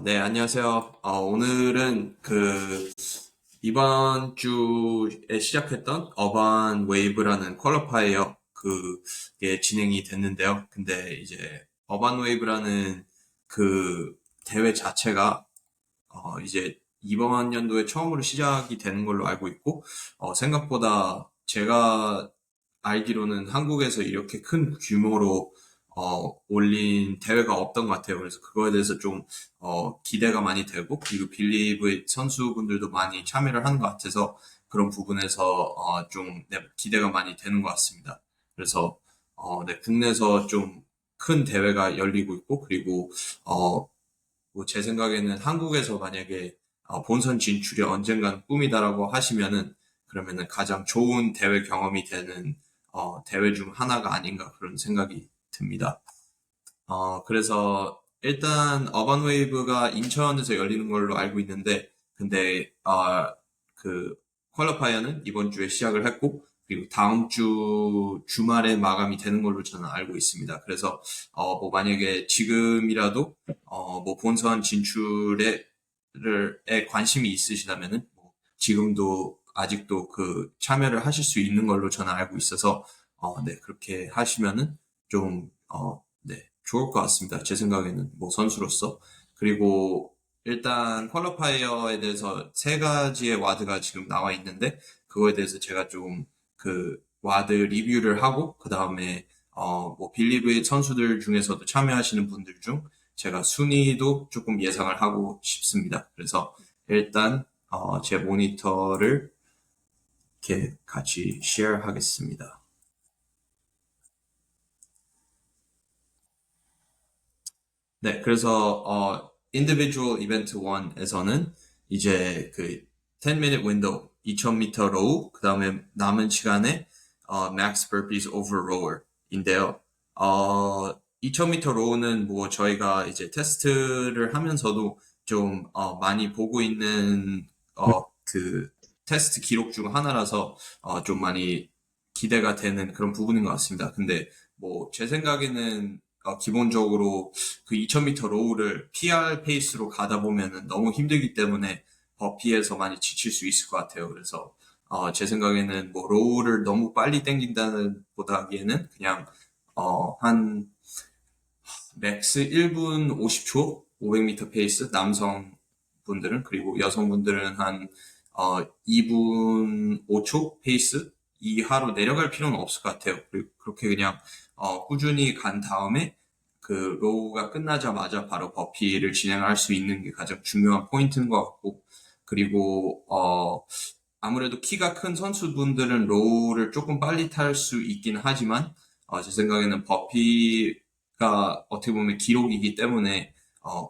네, 안녕하세요. 오늘은 이번 주에 시작했던 어반 웨이브라는 퀄리파이어 그게 진행이 됐는데요. 근데 이제 어반 웨이브라는 그 대회 자체가 이제 이번 연도에 처음으로 시작이 되는 걸로 알고 있고, 생각보다 제가 알기로는 한국에서 이렇게 큰 규모로 올린 대회가 없던 것 같아요. 그래서 그거에 대해서 좀 기대가 많이 되고, 그리고 빌리브 선수분들도 많이 참여를 하는 것 같아서 그런 부분에서 좀 네, 기대가 많이 되는 것 같습니다. 그래서 네, 국내에서 좀 큰 대회가 열리고 있고, 그리고 뭐제 생각에는 한국에서 만약에 본선 진출이 언젠간 꿈이다라고 하시면은 그러면은 가장 좋은 대회 경험이 되는 대회 중 하나가 아닌가 그런 생각이 듭니다. 그래서 일단 어반 웨이브가 인천에서 열리는 걸로 알고 있는데 근데 그 퀄리파이어는 이번 주에 시작을 했고 그리고 다음 주 주말에 마감이 되는 걸로 저는 알고 있습니다. 그래서 뭐 만약에 지금이라도 뭐 본선 진출에 관심이 있으시다면은 뭐 지금도 아직도 그 참여를 하실 수 있는 걸로 저는 알고 있어서 네 그렇게 하시면은 좀 네, 좋을 것 같습니다. 제 생각에는 뭐 선수로서. 그리고 일단 퀄리파이어에 대해서 세 가지의 와드가 지금 나와 있는데 그거에 대해서 제가 좀 그 와드 리뷰를 하고 그 다음에 뭐 빌리브의 선수들 중에서도 참여하시는 분들 중 제가 순위도 조금 예상을 하고 싶습니다. 그래서 일단 제 모니터를 이렇게 같이 share 하겠습니다. 네, 그래서 individual event 1에서는 이제 그 10-minute window 2000m 로우 그다음에 남은 시간에 max burpees over rower인데요. 2000m 로우는 뭐 저희가 이제 테스트를 하면서도 좀 많이 보고 있는 그 테스트 기록 중 하나라서 좀 많이 기대가 되는 그런 부분인 것 같습니다. 근데 뭐 제 생각에는 기본적으로 그 2000m 로우를 PR 페이스로 가다 보면은 너무 힘들기 때문에 버피에서 많이 지칠 수 있을 것 같아요. 그래서 제 생각에는 뭐 로우를 너무 빨리 땡긴다는 보다기에는 그냥 한 맥스 1분 50초 500m 페이스 남성 분들은 그리고 여성분들은 한 2분 5초 페이스 이하로 내려갈 필요는 없을 것 같아요. 그리고 그렇게 그냥 꾸준히 간 다음에 그 로우가 끝나자마자 바로 버피를 진행할 수 있는 게 가장 중요한 포인트인 것 같고 그리고 아무래도 키가 큰 선수분들은 로우를 조금 빨리 탈 수 있긴 하지만 제 생각에는 버피가 어떻게 보면 기록이기 때문에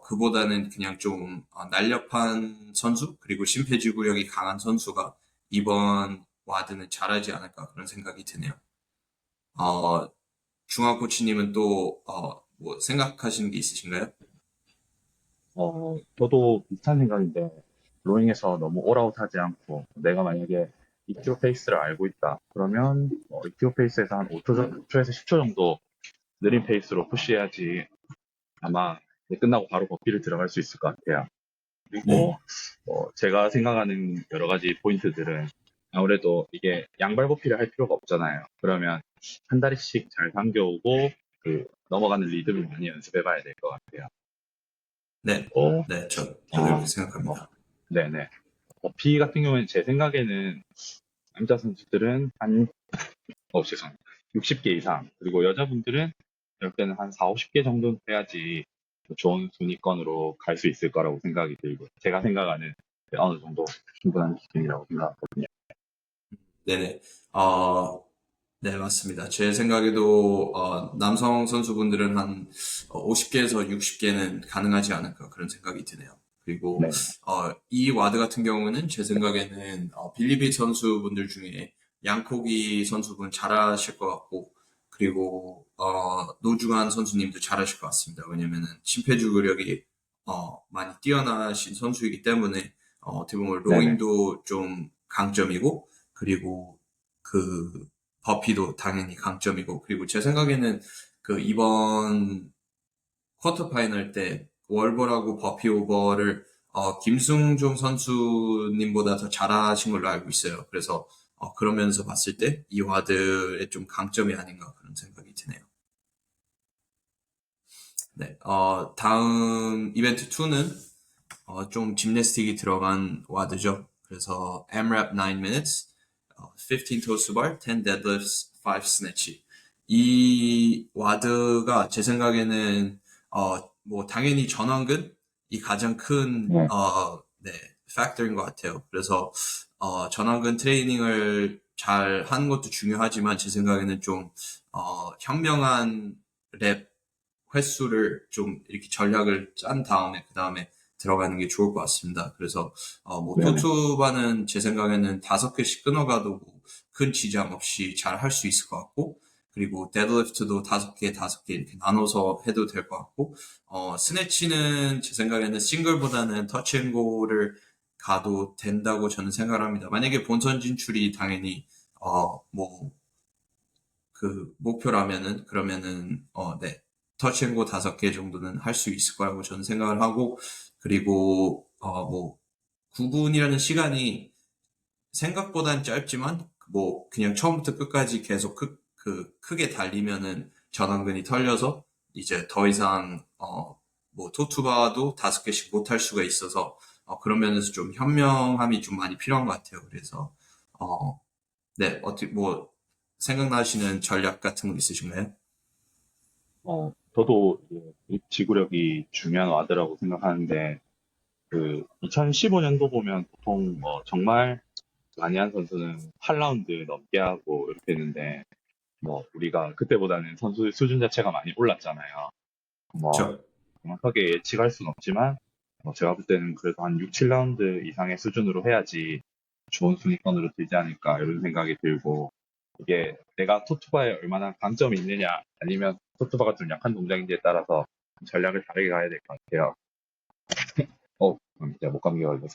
그보다는 그냥 좀 날렵한 선수 그리고 심폐지구력이 강한 선수가 이번 와드는 잘하지 않을까 그런 생각이 드네요. 어, 중화 코치님은 또 뭐 생각하시는 게 있으신가요? 저도 비슷한 생각인데, 로잉에서 너무 올아웃하지 않고, 내가 만약에 2km 페이스를 알고 있다. 그러면 2km 페이스에서 한 5초에서 10초 정도 느린 페이스로 푸시해야지 아마 이제 끝나고 바로 버피를 들어갈 수 있을 것 같아요. 네. 그리고 제가 생각하는 여러 가지 포인트들은 아무래도 이게 양발 버피를 할 필요가 없잖아요. 그러면 한 다리씩 잘 당겨오고 그 넘어가는 리듬을 많이 연습해 봐야 될 것 같아요. 네, 또 네, 저도 이렇게 어, 어, 생각합니다. 네네. 피 같은 경우에는 제 생각에는 남자 선수들은 죄송합니다. 60개 이상, 그리고 여자분들은 이럴 때는 한 4, 50개 정도는 해야지 좋은 순위권으로 갈 수 있을 거라고 생각이 들고, 제가 생각하는 어느 정도 충분한 기준이라고 생각하거든요. 네네. 어, 네, 맞습니다. 제 생각에도 남성 선수분들은 한 50개에서 60개는 가능하지 않을까 그런 생각이 드네요. 그리고 네, 이 와드 같은 경우는 제 생각에는 빌리비 선수분들 중에 양코기 선수분 잘하실 것 같고 그리고 노중환 선수님도 잘하실 것 같습니다. 왜냐면은 심폐지구력이 많이 뛰어나신 선수이기 때문에 어떻게 보면 네네. 로잉도 좀 강점이고 그리고 그 버피도 당연히 강점이고 그리고 제 생각에는 그 이번 쿼터 파이널 때 월볼하고 버피 오버를 김승종 선수님보다 더 잘하신 걸로 알고 있어요. 그래서 그러면서 봤을 때 이 와드의 좀 강점이 아닌가 그런 생각이 드네요. 네, 다음 이벤트 2는 좀 짐내스틱이 들어간 와드죠. 그래서 AMRAP 9 minutes, 15 toes to bar, 10 deadlifts, 5 snatch. 이 와드가 제 생각에는 뭐 당연히 전완근이 가장 큰 네. 네, 팩터인 것 같아요. 그래서 전완근 트레이닝을 잘 하는 것도 중요하지만 제 생각에는 좀 현명한 랩 횟수를 좀 이렇게 전략을 짠 다음에 그 다음에 들어가는 게 좋을 것 같습니다. 그래서 뭐 네네. 토투바는 제 생각에는 5개씩 끊어가도 뭐큰 지장 없이 잘 할 수 있을 것 같고, 그리고 데드리프트도 5개 이렇게 나눠서 해도 될 것 같고, 스네치는 제 생각에는 싱글보다는 터치앤고를 가도 된다고 저는 생각을 합니다. 만약에 본선 진출이 당연히 뭐 그 목표라면은 그러면은 네, 터치앤고 5개 정도는 할 수 있을 거라고 저는 생각을 하고, 그리고 뭐 9분이라는 시간이 생각보단 짧지만 뭐 그냥 처음부터 끝까지 계속 크게 달리면은 전완근이 털려서 이제 더 이상 뭐 토투바도 5개씩 못 할 수가 있어서 그런 면에서 좀 현명함이 좀 많이 필요한 것 같아요. 그래서 네, 어떻게 뭐 생각나시는 전략 같은 거 있으신가요? 저도 이 지구력이 중요한 와드라고 생각하는데, 2015년도 보면 보통 뭐 정말 많이 한 선수는 8라운드 넘게 하고 이렇게 했는데, 뭐 우리가 그때보다는 선수 수준 자체가 많이 올랐잖아요. 뭐 그렇죠. 정확하게 예측할 수는 없지만, 제가 볼 때는 그래도 한 6, 7라운드 이상의 수준으로 해야지 좋은 순위권으로 들지 않을까 이런 생각이 들고, 이게 내가 토투바에 얼마나 강점이 있느냐 아니면 토투바가 좀 약한 동작인지에 따라서 전략을 다르게 가야 될 것 같아요. 제가 목감기가 걸렸어.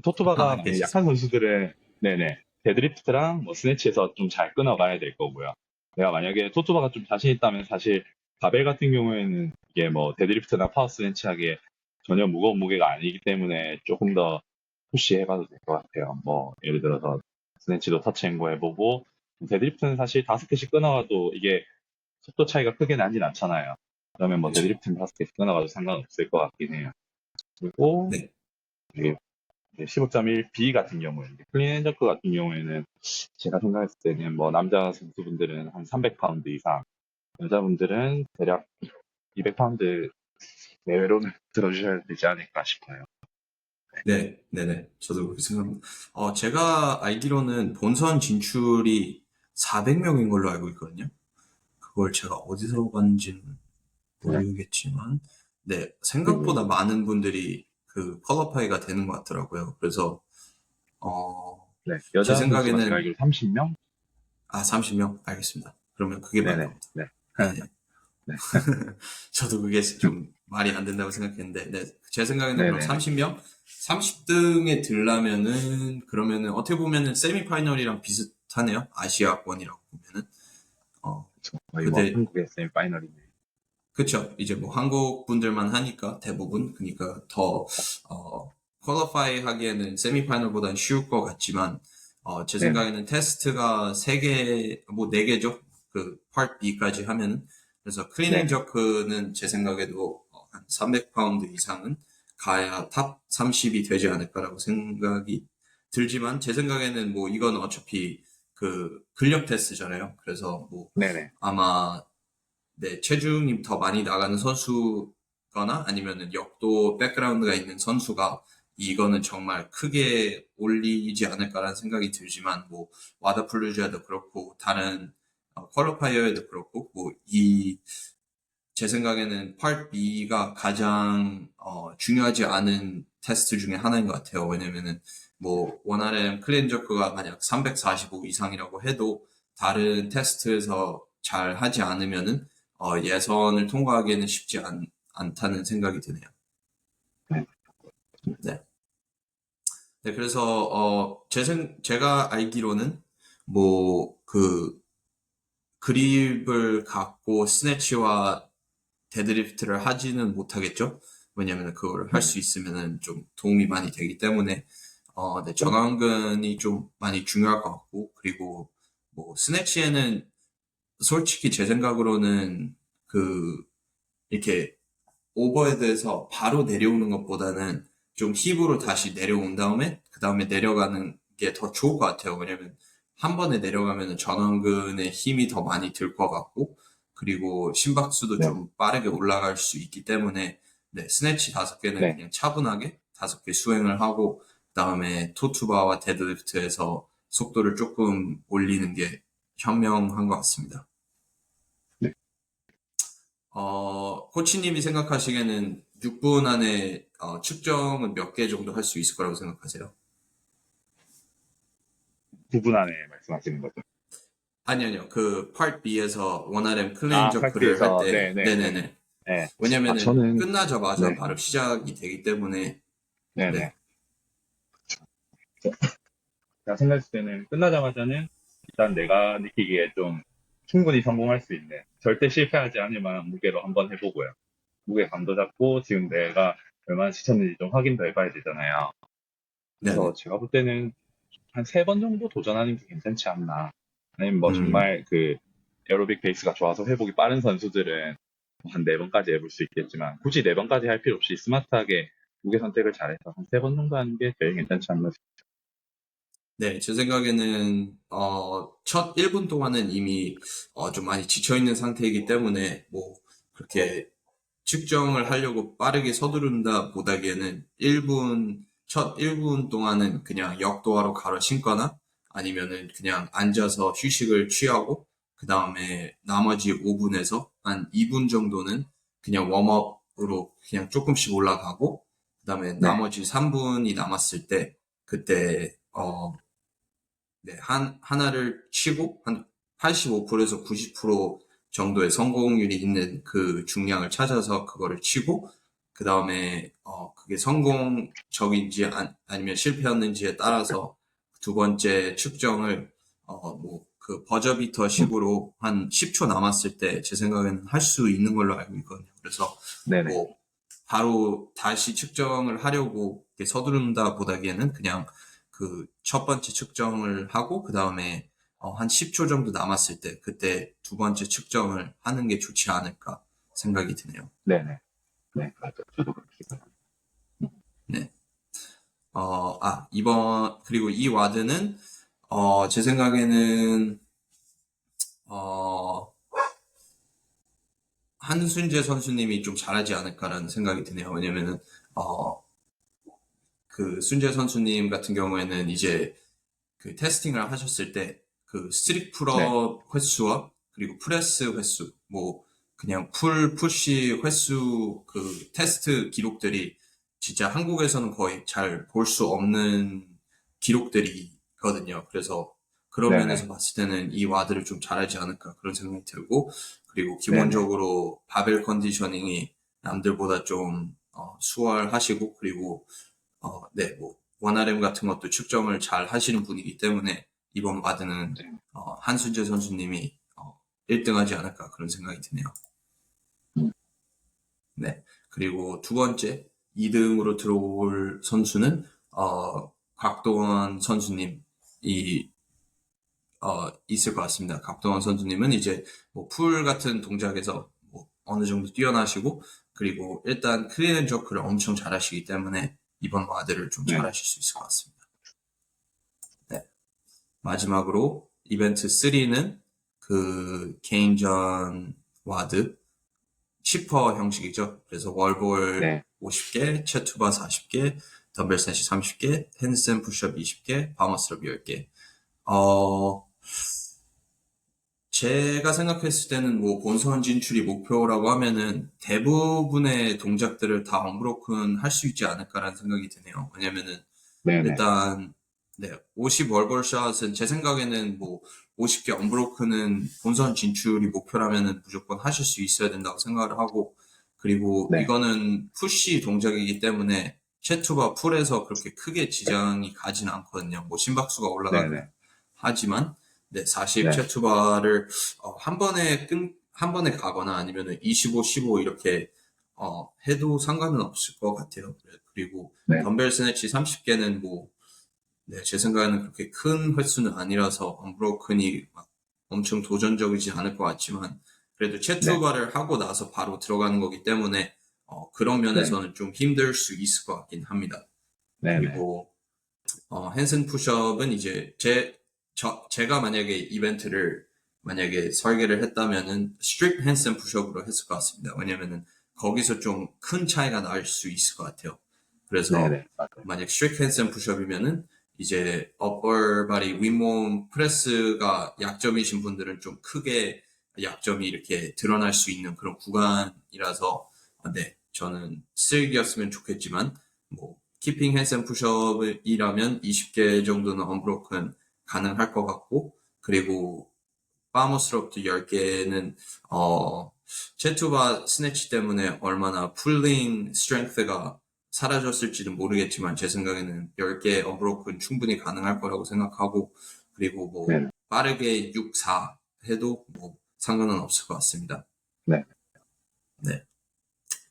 토투바가 만약에 괜찮습니다. 약한 선수들은, 네네, 데드리프트랑 뭐 스네치에서 좀 잘 끊어가야 될 거고요. 내가 만약에 토투바가 좀 자신 있다면 사실 바벨 같은 경우에는 이게 뭐 데드리프트나 파워 스네치 하기에 전혀 무거운 무게가 아니기 때문에 조금 더 푸시해봐도 될 것 같아요. 뭐 예를 들어서 스네치도 터치앤고 해보고, 데드리프트는 사실 5개씩 끊어가도 이게 속도 차이가 크게 나진 않잖아요. 그러면 뭐 그렇죠. 데드리프트는 5개씩 끊어가도 상관없을 것 같긴 해요. 그리고 네, 이게 15.1B 같은 경우에, 클린 앤 저크 같은 경우에는 제가 생각했을 때는 뭐 남자 선수분들은 한 300파운드 이상, 여자분들은 대략 200파운드 내외로는 들어주셔야 되지 않을까 싶어요. 네, 네네. 저도 그렇게 생각합니다. 제가 알기로는 본선 진출이 400명인 걸로 알고 있거든요. 그걸 제가 어디서 봤는지는 네. 모르겠지만, 네, 생각보다 그리고, 많은 분들이 그 퀄리파이가 되는 것 같더라고요. 그래서, 네. 제 여자 선수가 제가 생각에는, 알기로 30명? 30명? 알겠습니다. 그러면 그게 맞나 네네. 보다. 네. 네. 네. 저도 그게 좀 말이 안 된다고 생각했는데, 네, 제 생각에는 그럼 네네네. 30명? 30등에 들려면은, 그러면은, 어떻게 보면은 세미파이널이랑 비슷하네요. 아시아권이라고 보면은. 그쵸. 거의 뭐 근데, 한국의 세미파이널이네. 그쵸. 이제 뭐 한국 분들만 하니까 대부분. 그러니까 더, 퀄리파이 하기에는 세미파이널보다는 쉬울 것 같지만, 제 네네. 생각에는 테스트가 3개, 뭐 4개죠. 그, 파트 B까지 하면은. 그래서 클린 앤 네네. 저크는 제 생각에도 한 300파운드 이상은 가야 탑 30이 되지 않을까라고 생각이 들지만, 제 생각에는 뭐 이건 어차피 그 근력 테스트잖아요. 그래서 뭐 네네. 아마 네, 체중이 더 많이 나가는 선수거나 아니면은 역도 백그라운드가 있는 선수가 이거는 정말 크게 올리지 않을까라는 생각이 들지만 뭐 와다플루즈에도 그렇고 다른 퀄리파이어에도 그렇고 뭐 이 제 생각에는 파트 B가 가장 중요하지 않은 테스트 중에 하나인 것 같아요. 왜냐면은 뭐 원RM 클린저크가 만약 345 이상이라고 해도 다른 테스트에서 잘 하지 않으면은 예선을 통과하기에는 쉽지 않다는 생각이 드네요. 네. 네. 네, 그래서 제가 알기로는 뭐 그 그립을 갖고 스네치와 데드리프트를 하지는 못하겠죠. 왜냐면 그걸 할 네, 수 있으면은 좀 도움이 많이 되기 때문에 네, 네, 전완근이 좀 많이 중요할 것 같고, 그리고 뭐 스네치에는 솔직히 제 생각으로는 그 이렇게 오버헤드에서 바로 내려오는 것보다는 좀 힙으로 다시 내려온 다음에 그 다음에 내려가는 게 더 좋을 것 같아요. 왜냐면 한 번에 내려가면 전완근의 힘이 더 많이 들 것 같고, 그리고 심박수도 네, 좀 빠르게 올라갈 수 있기 때문에 네, 스네치 5개는 네, 그냥 차분하게 5개 수행을 하고 그다음에 토투바와 데드리프트에서 속도를 조금 올리는 게 현명한 것 같습니다. 네. 코치님이 생각하시기에는 6분 안에 측정은 몇 개 정도 할 수 있을 거라고 생각하세요? 9분 안에 말씀하시는 거죠. 아니요. 그 Part B에서 원RM 클린 아, 저크를 할 파트에서, 때, 네네네. 네네네. 네. 아, 왜냐면은 저는, 끝나자마자 네, 바로 시작이 되기 때문에, 네네. 네, 제가 생각했을 때는 끝나자마자는 일단 내가 느끼기에 좀 충분히 성공할 수 있는, 절대 실패하지 않을 만한 무게로 한번 해보고요. 무게 감도 잡고 지금 내가 얼마나 지쳤는지 좀 확인도 해봐야 되잖아요. 그래서 네네. 제가 볼 때는 한 3번 정도 도전하는 게 괜찮지 않나. 아니면 뭐 음, 정말 그 에어로빅 베이스가 좋아서 회복이 빠른 선수들은 한 4번까지 해볼 수 있겠지만 굳이 4번까지 할 필요 없이 스마트하게 무게 선택을 잘해서 한 3번 정도 하는 게 제일 괜찮지 않나 싶어요. 네, 제 생각에는, 첫 1분 동안은 이미, 좀 많이 지쳐있는 상태이기 때문에, 뭐, 그렇게 측정을 하려고 빠르게 서두른다 보다기에는 첫 1분 동안은 그냥 역도하러 가러 신거나 아니면은 그냥 앉아서 휴식을 취하고 그 다음에 나머지 5분에서 한 2분 정도는 그냥 웜업으로 그냥 조금씩 올라가고 그 다음에 네, 나머지 3분이 남았을 때 그때 네, 하나를 치고 한 85%에서 90% 정도의 성공률이 있는 그 중량을 찾아서 그거를 치고 그 다음에 그게 성공적인지 아니면 실패였는지에 따라서 두 번째 측정을 뭐 그 버저비터 식으로 한 10초 남았을 때 제 생각에는 할 수 있는 걸로 알고 있거든요. 그래서 네네, 뭐 바로 다시 측정을 하려고 이렇게 서두른다 보다기에는 그냥 그 첫 번째 측정을 하고 그 다음에 한 10초 정도 남았을 때 그때 두 번째 측정을 하는 게 좋지 않을까 생각이 드네요. 네네, 네, 맞아요. 저도 그렇게 생각합니다. 네. 그리고 이 와드는 제 생각에는 어, 한순재 선수님이 좀 잘하지 않을까라는 생각이 드네요. 왜냐면은 어, 그 순재 선수님 같은 경우에는 이제 그 테스팅을 하셨을 때 그 스트릭 네, 풀업 횟수와 그리고 프레스 횟수, 뭐 그냥 풀 푸시 횟수 그 테스트 기록들이 진짜 한국에서는 거의 잘 볼 수 없는 기록들이거든요. 그래서 그런 네네, 면에서 봤을 때는 이 와드를 좀 잘하지 않을까 그런 생각이 들고 그리고 네네, 기본적으로 바벨 컨디셔닝이 남들보다 좀 수월하시고 그리고 네, 뭐, 원RM 같은 것도 측정을 잘 하시는 분이기 때문에 이번 와드는 네. 한순재 선수님이 1등 하지 않을까 그런 생각이 드네요. 음, 네. 그리고 두 번째 2등으로 들어올 선수는 곽도원 선수님이 있을 것 같습니다. 곽도원 선수님은 이제 뭐 풀 같은 동작에서 뭐 어느 정도 뛰어나시고 그리고 일단 클린 앤 저크를 엄청 잘하시기 때문에 이번 와드를 좀 네, 잘하실 수 있을 것 같습니다. 네. 마지막으로 이벤트 3는 그 개인전 와드 치퍼 형식이죠. 그래서 월볼 네, 50개, 체투바 40개, 덤벨 스내시 30개, 핸드stand 푸시업 20개, 바머스럽 10개. 어, 제가 생각했을 때는 뭐 본선 진출이 목표라고 하면은 대부분의 동작들을 다 언브로큰 할 수 있지 않을까라는 생각이 드네요. 왜냐면은 네네, 일단 네, 50 월볼 샷은 제 생각에는 뭐 50개 언브로크는 본선 진출이 목표라면은 무조건 하실 수 있어야 된다고 생각을 하고 그리고 네, 이거는 푸시 동작이기 때문에 체투바 풀에서 그렇게 크게 지장이 가진 않거든요. 뭐 심박수가 올라가긴 네네, 하지만 네, 40 네, 체투바를 한 번에 가거나 아니면은 25, 15 이렇게 해도 상관은 없을 것 같아요. 그리고 네, 덤벨 스네치 30개는 뭐, 네, 제 생각에는 그렇게 큰 횟수는 아니라서 언브로큰이 막 엄청 도전적이지 않을 것 같지만 그래도 네, 체투바를 하고 나서 바로 들어가는 거기 때문에 그런 네, 면에서는 좀 힘들 수 있을 것 같긴 합니다. 네, 네, 그리고 핸슨 푸시업은 이제 제가 만약에 이벤트를 만약에 설계를 했다면은 스트릭트 핸슨 푸시업으로 했을 것 같습니다. 왜냐면은 거기서 좀 큰 차이가 날 수 있을 것 같아요. 네, 그래서 네, 맞아요. 만약 스트릭트 핸슨 푸시업이면은 이제 upper body 윗몸 프레스가 약점이신 분들은 좀 크게 약점이 이렇게 드러날 수 있는 그런 구간이라서 네, 저는 쓰레기였으면 좋겠지만 뭐 키핑 핸드 푸시업이라면 20개 정도는 언브로큰 가능할 것 같고 그리고 파머스럽도 10개는 체투바 스네치 때문에 얼마나 풀링 스트렝스가 사라졌을지는 모르겠지만 제 생각에는 10개 언브로큰 충분히 가능할 거라고 생각하고 그리고 뭐 네, 빠르게 6, 4 해도 뭐 상관은 없을 것 같습니다. 네, 네.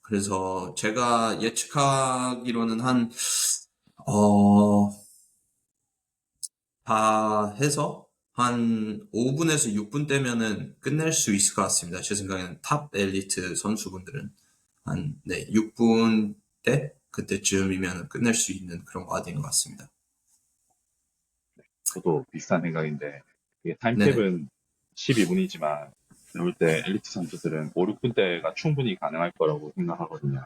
그래서 제가 예측하기로는 어, 다 해서 한 5분에서 6분 대면은 끝낼 수 있을 것 같습니다. 제 생각에는 탑 엘리트 선수분들은 네, 6분 대 그때쯤이면 끝낼 수 있는 그런 와드인 것 같습니다. 저도 비슷한 생각인데, 이게 네네. 타임캡은 12분이지만, 볼 때 엘리트 선수들은 5, 6분대가 충분히 가능할 거라고 생각하거든요.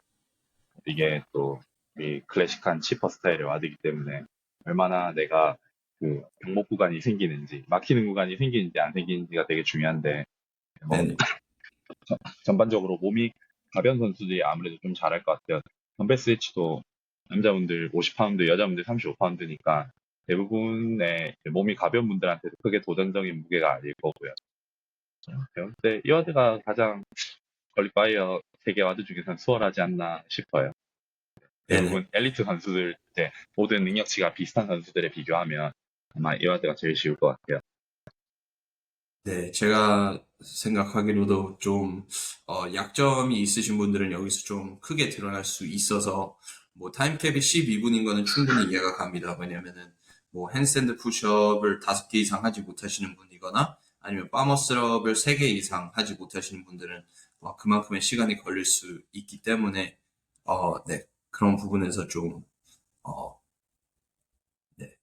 이게 또, 이 클래식한 치퍼 스타일의 와드이기 때문에, 얼마나 내가 그 병목 구간이 생기는지, 막히는 구간이 생기는지 안 생기는지가 되게 중요한데, 뭐, 네네. 전반적으로 몸이 가벼운 선수들이 아무래도 좀 잘할 것 같아요. 덤벨 스위치도 남자분들 50파운드, 여자분들 35파운드니까 대부분의 몸이 가벼운 분들한테도 크게 도전적인 무게가 아닐 거고요. 근데 이 와드가 가장 퀄리파이어 세계 와드 중에서는 수월하지 않나 싶어요. 네네. 대부분 엘리트 선수들, 이제 모든 능력치가 비슷한 선수들에 비교하면 아마 이 와드가 제일 쉬울 것 같아요. 네, 제가 생각하기로도 좀, 약점이 있으신 분들은 여기서 좀 크게 드러날 수 있어서, 뭐, 타임캡이 12분인 거는 충분히 이해가 갑니다. 왜냐면은, 뭐, 핸드스탠드 푸시업을 5개 이상 하지 못하시는 분이거나, 아니면 파머스럽을 3개 이상 하지 못하시는 분들은, 그만큼의 시간이 걸릴 수 있기 때문에, 네, 그런 부분에서 좀, 어, 네.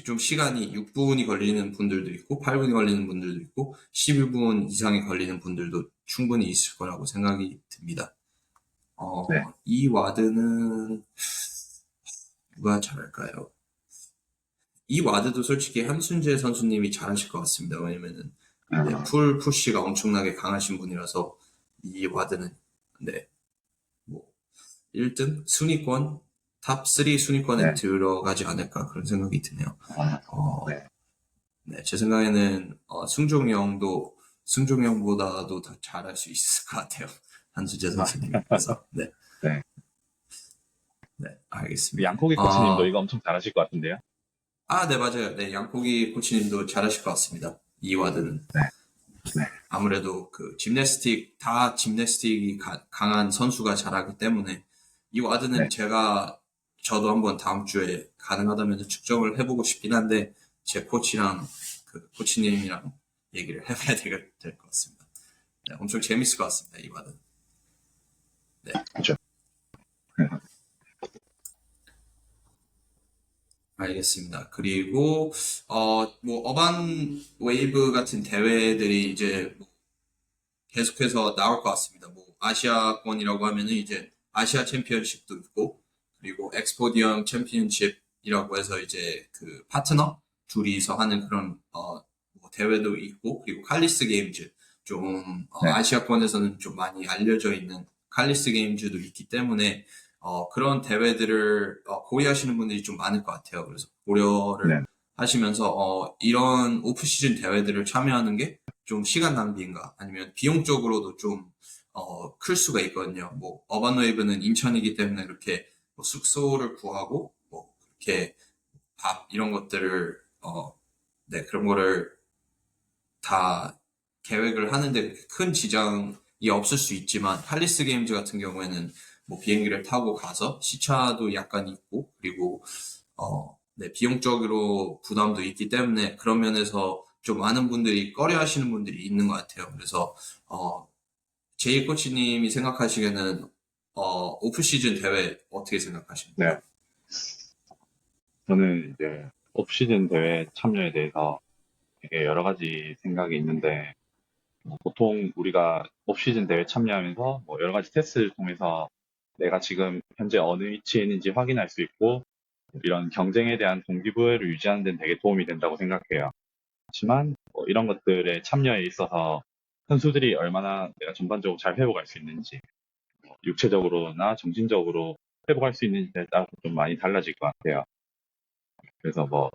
좀 시간이 6분이 걸리는 분들도 있고, 8분이 걸리는 분들도 있고, 11분 이상이 걸리는 분들도 충분히 있을 거라고 생각이 듭니다. 네. 이 와드는 누가 잘할까요? 이 와드도 솔직히 한순재 선수님이 잘하실 것 같습니다. 왜냐면은, 네, 아, 풀 푸시가 엄청나게 강하신 분이라서, 이 와드는, 네, 뭐, 1등? 순위권? 탑 3 순위권에 네. 들어가지 않을까 그런 생각이 드네요. 아, 어, 네. 네, 제 생각에는 승종이 형보다도 더 잘할 수 있을 것 같아요. 한수재 아, 선수님. 그래서 네, 네. 네, 알겠습니다. 양코기 코치님도 이거 엄청 잘하실 것 같은데요? 네, 맞아요. 네, 양고기 코치님도 잘하실 것 같습니다. 이 와드는 네. 네. 아무래도 그 짐내스틱이 강한 선수가 잘하기 때문에 이 와드는 네. 저도 한번 다음 주에 가능하다면 측정을 해보고 싶긴 한데 제 코치랑 그 코치님이랑 얘기를 해봐야 될 것 같습니다. 네, 엄청 재밌을 것 같습니다. 이 와드. 네, 그렇죠. 알겠습니다. 그리고 뭐 어반 웨이브 같은 대회들이 이제 뭐 계속해서 나올 것 같습니다. 뭐 아시아권이라고 하면은 이제 아시아 챔피언십도 있고 그리고 엑스포디엄 챔피언십이라고 해서 이제 그 파트너 둘이서 하는 그런 뭐 대회도 있고 그리고 칼리스 게임즈 좀 네. 아시아권에서는 좀 많이 알려져 있는 칼리스 게임즈도 있기 때문에 그런 대회들을 고려하시는 분들이 좀 많을 것 같아요. 그래서 고려를 네. 하시면서 이런 오프 시즌 대회들을 참여하는 게 좀 시간 낭비인가 아니면 비용적으로도 좀 클 수가 있거든요. 뭐 어반웨이브는 인천이기 때문에 그렇게 뭐 숙소를 구하고 뭐 그렇게 밥 이런 것들을 네 그런 거를 다 계획을 하는데 큰 지장이 없을 수 있지만 할리스 게임즈 같은 경우에는 뭐 비행기를 타고 가서 시차도 약간 있고 그리고 네, 비용적으로 부담도 있기 때문에 그런 면에서 좀 많은 분들이 꺼려 하시는 분들이 있는 것 같아요. 그래서 제이 코치님이 생각하시기에는 오프 시즌 대회 어떻게 생각하십니까? 네. 저는 이제 옵시즌 대회 참여에 대해서 되게 여러 가지 생각이 있는데, 보통 우리가 옵시즌 대회 참여하면서 뭐 여러 가지 테스트를 통해서 내가 지금 현재 어느 위치에 있는지 확인할 수 있고, 이런 경쟁에 대한 동기부여를 유지하는 데는 되게 도움이 된다고 생각해요. 하지만 뭐 이런 것들에 참여에 있어서 선수들이 얼마나 내가 전반적으로 잘 회복할 수 있는지, 육체적으로나 정신적으로 회복할 수 있는지에 따라서 좀 많이 달라질 것 같아요. 그래서 뭐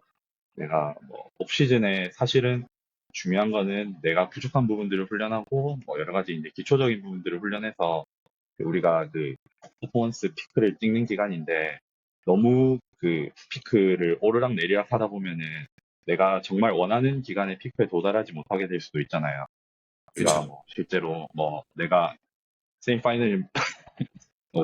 내가 뭐 옵시즌에 사실은 중요한 거는 내가 부족한 부분들을 훈련하고 뭐 여러 가지 이제 기초적인 부분들을 훈련해서 우리가 그 퍼포먼스 피크를 찍는 기간인데, 너무 그 피크를 오르락 내리락 하다 보면은 내가 정말 원하는 기간의 피크에 도달하지 못하게 될 수도 있잖아요. 우리가 그쵸. 뭐 실제로 뭐 내가 세미파이널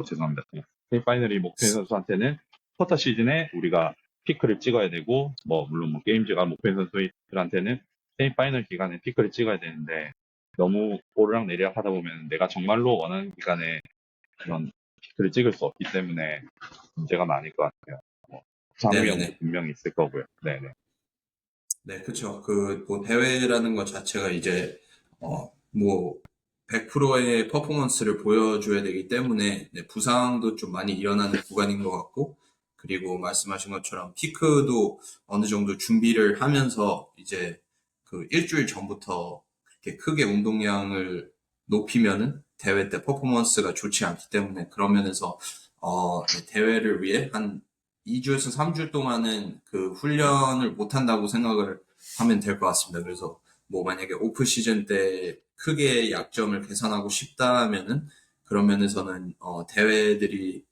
죄송합니다. 세미파이널이 목표인 선수한테는 쿼터 시즌에 우리가 피크를 찍어야 되고, 뭐 물론 뭐 게임즈가 목표인 선수들한테는 세미파이널 기간에 피크를 찍어야 되는데, 너무 오르락 내리락 하다 보면 내가 정말로 원하는 기간에 그런 피크를 찍을 수 없기 때문에 문제가 많을 것 같아요. 뭐, 부상 위험도 네네네. 분명히 있을 거고요. 네네. 네, 그쵸. 뭐, 대회라는 것 자체가 이제, 뭐, 100%의 퍼포먼스를 보여줘야 되기 때문에, 네, 부상도 좀 많이 일어나는 구간인 것 같고, 그리고 말씀하신 것처럼 피크도 어느 정도 준비를 하면서 이제 그 일주일 전부터 그렇게 크게 운동량을 높이면은 대회 때 퍼포먼스가 좋지 않기 때문에 그런 면에서, 네, 대회를 위해 한 2주에서 3주 동안은 그 훈련을 못 한다고 생각을 하면 될 것 같습니다. 그래서 뭐 만약에 오프 시즌 때 크게 약점을 개선하고 싶다면은 그런 면에서는 대회들이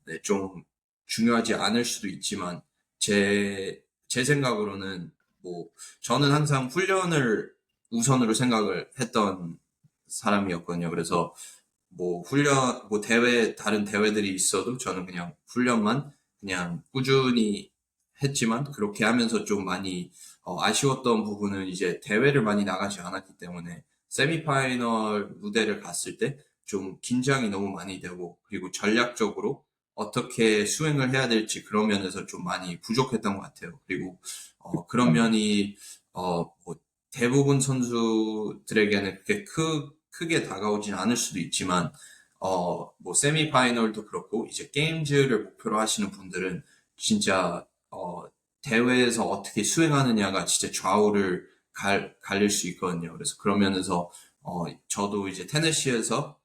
네, 좀 중요하지 않을 수도 있지만 제 생각으로는 뭐 저는 항상 훈련을 우선으로 생각을 했던 사람이었거든요. 그래서 뭐 다른 대회들이 있어도 저는 그냥 훈련만 그냥 꾸준히 했지만 그렇게 하면서 좀 많이 아쉬웠던 부분은 이제 대회를 많이 나가지 않았기 때문에 세미파이널 무대를 갔을 때 좀 긴장이 너무 많이 되고 그리고 전략적으로 어떻게 수행을 해야 될지 그런 면에서 좀 많이 부족했던 것 같아요. 그리고 그런 면이 뭐 대부분 선수들에게는 그렇게 크게 다가오진 않을 수도 있지만, 뭐, 세미파이널도 그렇고, 이제 게임즈를 목표로 하시는 분들은 진짜, 대회에서 어떻게 수행하느냐가 진짜 좌우를 갈릴 수 있거든요. 그래서 그런 면에서, 저도 이제 테네시에서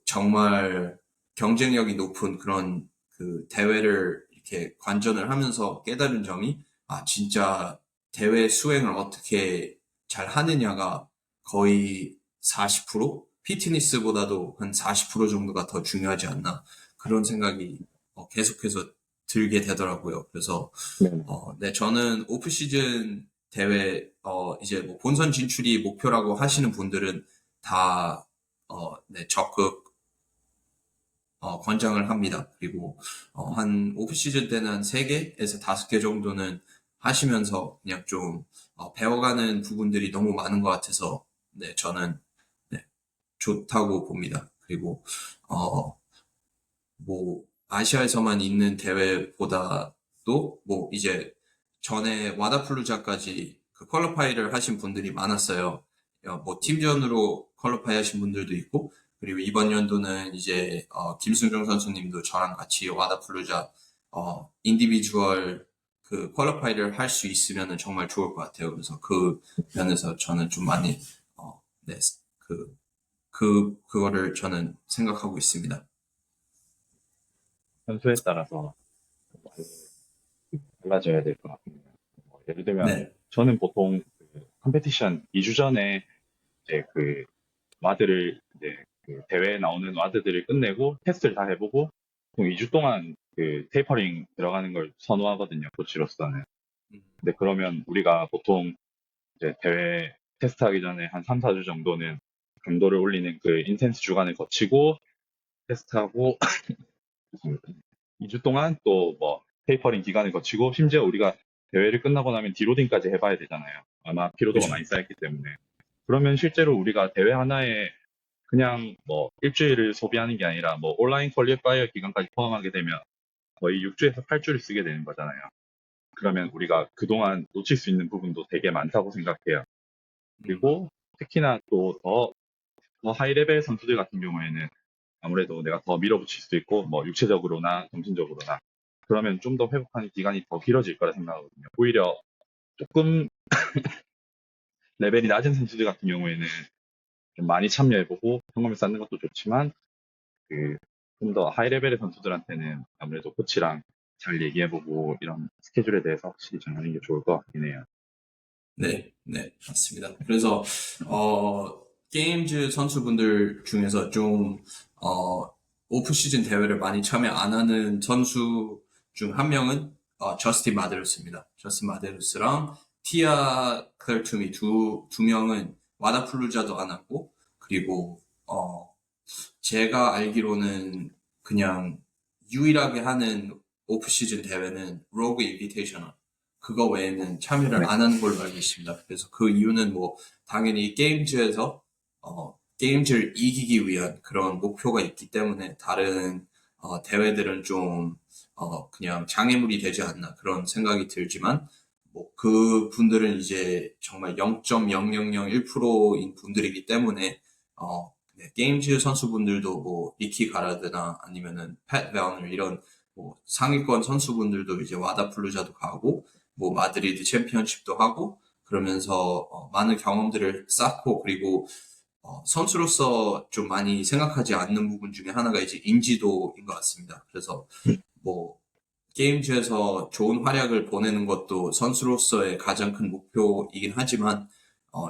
정말 경쟁력이 높은 그런 그 대회를 이렇게 관전을 하면서 깨달은 점이, 진짜 대회 수행을 어떻게 잘 하느냐가 거의 40%? 피트니스보다도 한 40% 정도가 더 중요하지 않나 그런 생각이 계속해서 들게 되더라고요. 그래서 네네. 네, 저는 오프 시즌 대회 이제 뭐 본선 진출이 목표라고 하시는 분들은 다 네, 적극 권장을 합니다. 그리고 한 오프 시즌 때는 한 3개에서 5개 정도는 하시면서 그냥 좀 배워가는 부분들이 너무 많은 것 같아서 네, 저는 네, 좋다고 봅니다. 그리고 뭐 아시아에서만 있는 대회보다도 뭐 이제 전에 와다플루자까지 그 퀄리파이를 하신 분들이 많았어요. 뭐 팀전으로 퀄리파이 하신 분들도 있고 그리고 이번 연도는 이제 김승종 선수님도 저랑 같이 와다플루자 인디비주얼 그 퀄리파이를 할 수 있으면 정말 좋을 것 같아요. 그래서 그 면에서 저는 좀 많이 네, 그거를 저는 생각하고 있습니다. 선수에 따라서 많이 달라져야 될 것 같습니다. 뭐 예를 들면 네. 저는 보통 그 컴페티션 2주 전에 이제 그 와드를 이제 그 대회에 나오는 와드들을 끝내고 테스트를 다 해보고 보통 2주 동안 그 테이퍼링 들어가는 걸 선호하거든요, 코치로서는. 음, 근데 그러면 우리가 보통 이제 대회 테스트하기 전에 한 3, 4주 정도는 강도를 올리는 그 인텐스 주간을 거치고 테스트하고 2주 동안 또 뭐 테이퍼링 기간을 거치고 심지어 우리가 대회를 끝나고 나면 디로딩까지 해봐야 되잖아요. 아마 피로도가 그죠. 많이 쌓였기 때문에. 그러면 실제로 우리가 대회 하나에 그냥 뭐 일주일을 소비하는 게 아니라 뭐 온라인 퀄리파이어 기간까지 포함하게 되면 거의 6주에서 8주를 쓰게 되는 거잖아요. 그러면 우리가 그동안 놓칠 수 있는 부분도 되게 많다고 생각해요. 음, 그리고 특히나 또 더 하이 레벨 선수들 같은 경우에는 아무래도 내가 더 밀어붙일 수 있고 뭐 육체적으로나 정신적으로나 그러면 좀 더 회복하는 기간이 더 길어질 거라 생각하거든요. 오히려 조금 레벨이 낮은 선수들 같은 경우에는 좀 많이 참여해보고 경험을 쌓는 것도 좋지만 그 좀 더 하이 레벨의 선수들한테는 아무래도 코치랑 잘 얘기해보고 이런 스케줄에 대해서 확실히 정하는 게 좋을 것 같긴 해요. 네, 네, 맞습니다. 그래서, 게임즈 선수분들 중에서 좀, 오프시즌 대회를 많이 참여 안 하는 선수 중 한 명은, 저스틴 마데루스입니다. 저스틴 마데루스랑 티아 클투미 두 명은 와다플루자도 안 하고, 그리고, 제가 알기로는 그냥 유일하게 하는 오프시즌 대회는 로그 인비테이셔널. 그거 외에는 참여를 네. 안 하는 걸로 알고 있습니다. 그래서 그 이유는 뭐, 당연히 게임즈에서, 게임즈를 이기기 위한 그런 목표가 있기 때문에 다른, 대회들은 좀, 그냥 장애물이 되지 않나 그런 생각이 들지만, 뭐, 그 분들은 이제 정말 0.0001%인 분들이기 때문에, 네, 게임즈 선수분들도 뭐 니키 가라드나 아니면은 팻 베어너 이런 뭐 상위권 선수분들도 이제 와다플루자도 가고 뭐 마드리드 챔피언십도 하고 그러면서 많은 경험들을 쌓고 그리고 선수로서 좀 많이 생각하지 않는 부분 중에 하나가 이제 인지도인 것 같습니다. 그래서 뭐 게임즈에서 좋은 활약을 보내는 것도 선수로서의 가장 큰 목표이긴 하지만,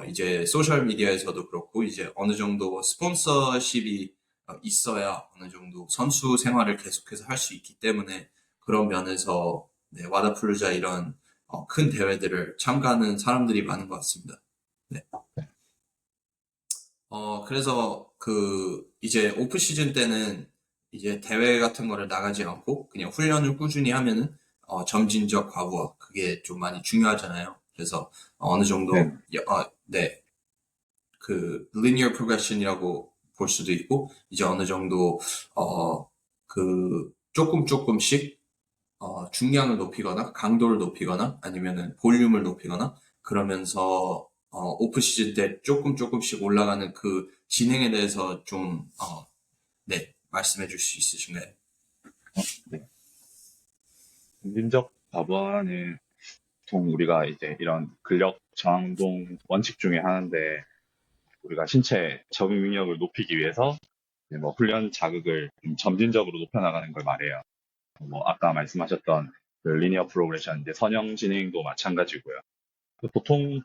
이제 소셜미디어에서도 그렇고, 이제 어느 정도 스폰서십이 있어야 어느 정도 선수 생활을 계속해서 할 수 있기 때문에, 그런 면에서, 네, 와다플루자 이런 큰 대회들을 참가하는 사람들이 많은 것 같습니다. 네. 그래서 이제 오프 시즌 때는 이제 대회 같은 거를 나가지 않고 그냥 훈련을 꾸준히 하면은, 점진적 과부하, 그게 좀 많이 중요하잖아요. 그래서 어느 네. 정도, 네, linear progression이라고 볼 수도 있고, 이제 어느 정도, 조금씩, 중량을 높이거나, 강도를 높이거나, 아니면은 볼륨을 높이거나, 그러면서, 오프 시즌 때 조금씩 올라가는 그 진행에 대해서 좀, 네, 말씀해 줄 수 있으신가요? 네. 점진적 과부하는 보통 우리가 이제 이런 근력 저항동 원칙 중에 하나인데 우리가 신체 적응 능력을 높이기 위해서 이제 뭐 훈련 자극을 좀 점진적으로 높여나가는 걸 말해요. 뭐 아까 말씀하셨던 그 리니어 프로그레션 이제 선형 진행도 마찬가지고요. 보통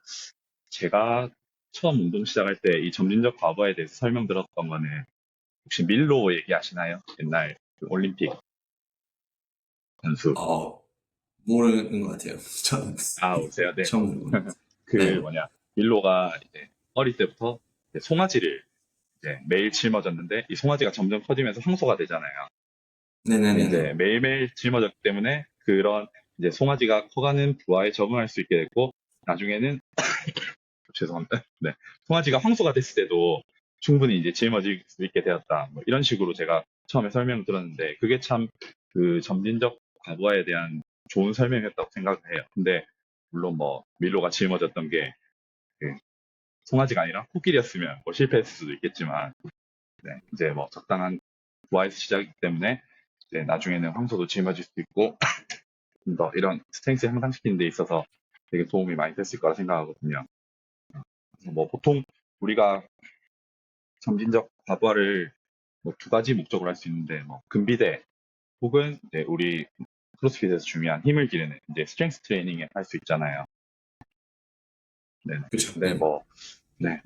제가 처음 운동 시작할 때 이 점진적 과부하에 대해서 설명 들었던 거는 혹시 밀로 얘기하시나요? 옛날 그 올림픽 선수. 어, 모르는 것 같아요. 저는 아, 오세요? 네. 처음 듣는 것 같아요. 그 네, 뭐냐 밀로가 이제 어릴 때부터 이제 송아지를 이제 매일 짊어졌는데 이 송아지가 점점 커지면서 황소가 되잖아요. 근데 네네네네. 이제 매일매일 짊어졌기 때문에 그런 이제 송아지가 커가는 부하에 적응할 수 있게 됐고 나중에는 죄송합니다. 네. 송아지가 황소가 됐을 때도 충분히 이제 짊어질 수 있게 되었다. 뭐 이런 식으로 제가 처음에 설명을 들었는데 그게 참 그 점진적 과부하에 대한 좋은 설명이었다고 생각을 해요. 근데 물론 뭐 밀로가 짊어졌던 게 그 송아지가 아니라 코끼리였으면 뭐 실패했을 수도 있겠지만 네, 이제 뭐 적당한 부하에서 시작이기 때문에 이제 나중에는 황소도 짊어질 수 있고 좀 더 이런 스트렝스 향상시키는 데 있어서 되게 도움이 많이 됐을 거라 생각하거든요. 그래서 뭐 보통 우리가 점진적 과부하를 뭐 두 가지 목적으로 할 수 있는데 뭐 근비대 혹은 이제 우리 크로스핏에서 중요한 힘을 기르는 이제 스트렝스 트레이닝에 할 수 있잖아요. 네. 그쵸. 근데 네. 뭐 네.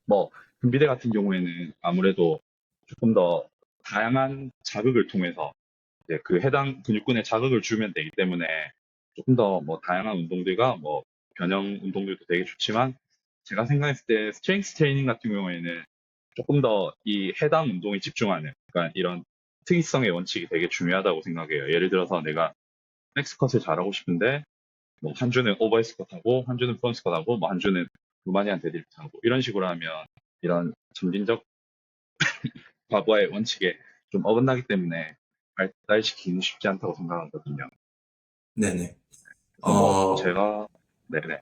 뭐 근비대 같은 경우에는 아무래도 조금 더 다양한 자극을 통해서 이제 그 해당 근육군에 자극을 주면 되기 때문에 조금 더 뭐 다양한 운동들과 뭐 변형 운동들도 되게 좋지만 제가 생각했을 때 스트렝스 트레이닝 같은 경우에는 조금 더 이 해당 운동에 집중하는, 그러니까 이런 특이성의 원칙이 되게 중요하다고 생각해요. 예를 들어서 내가 백스컷을 잘하고 싶은데 뭐 한 주는 오버헤드스컷 하고 한 주는 프론트스컷 하고 뭐 한 주는 루마니안 데드리프트 하고 이런 식으로 하면 이런 점진적 과부하의 원칙에 좀 어긋나기 때문에 발달시키기 쉽지 않다고 생각하거든요. 네네. 그래서 뭐 어, 제가 네네